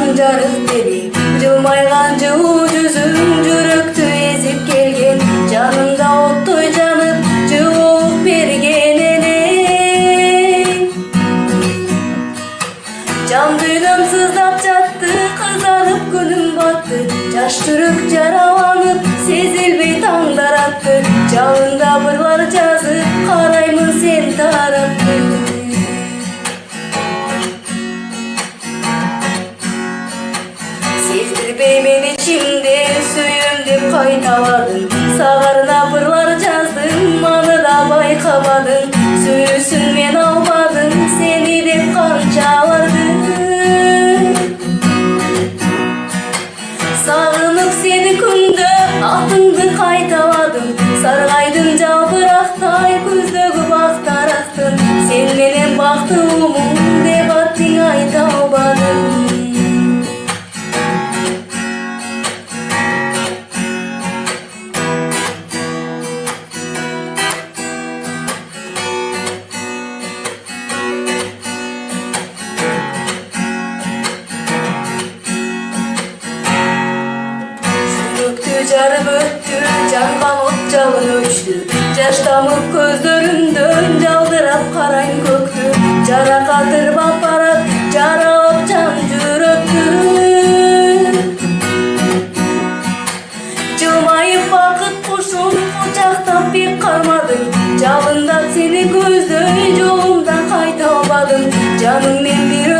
Ышан жарык dedi, жылмайган жылуу жүзүң жүрөктү эзип келген, жанымда оттой жанып жылуулук берген элең. Жан дүйнөм сыздап жатты, кызарып күнүм батты, жаш жүрөк жараланып сезилбей таңдар атты, жалында ырлар жазып караймын сен тарапты. Сездирбей мен ичимде сүйөм деп кайталадың, сагарына ырлар жаздым, аны да байкабадың, сүйүүсүн мен албадым, сени деп канчалардым. Сагынып сени күндө атыңды кайталадым, саргайдың жалбырактай көздөгү бактарактын, сен менен бактылуумун деп аттың айта албадым. Жарып өттү, жанган от жалын өчтү, жаш тамып көздөрүмдөн жалдырап карайм көктү, жаракат ырбап барат, жаралап жан жүрөктү. Жылмайып бакыт кушун кучактап бек кармадың, жалындап сени көздөй жолумдан кайта албадым, жаным мен бир